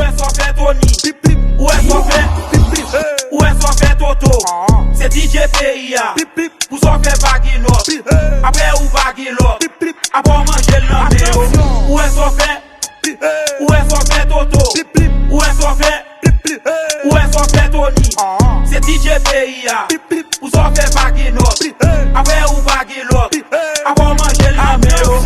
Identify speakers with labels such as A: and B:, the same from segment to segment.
A: est só fait Tony, ou est só fait, ou est só fait Toto. C'est DJ PIA, ou só fait Baguinot. Après ou Baguilot, après manger l'ambéo. Ou est só fait, ou est só fait Toto, ou est só fait, ou est só fait Tony. C'est DJ PIA, ou só fait Baguinot. Après ou Baguilot, après manger l'ambéo.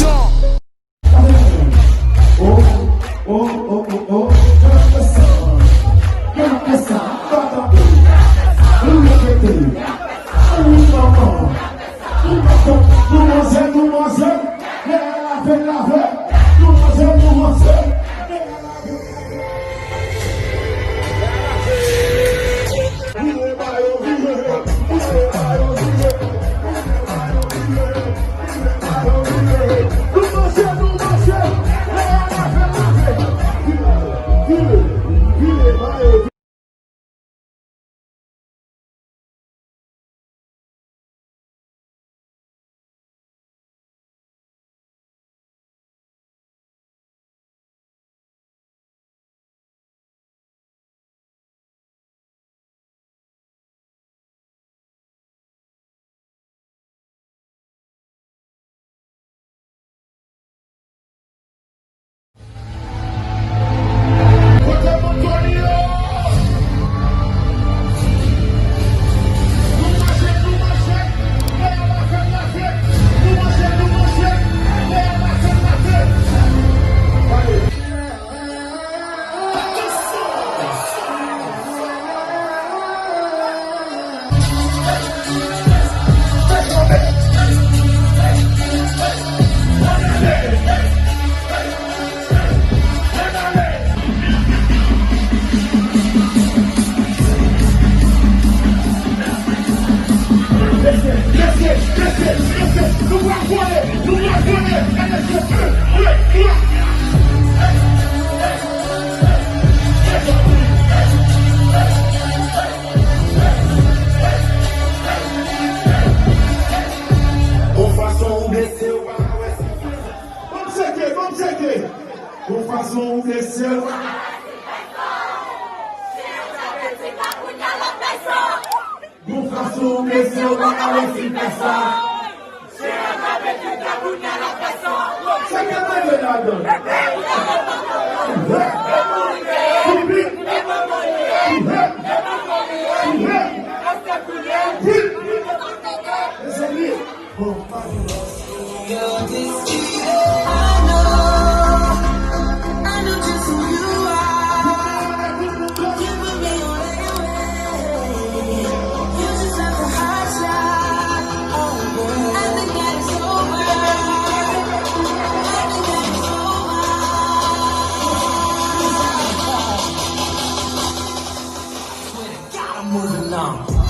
B: Moving on.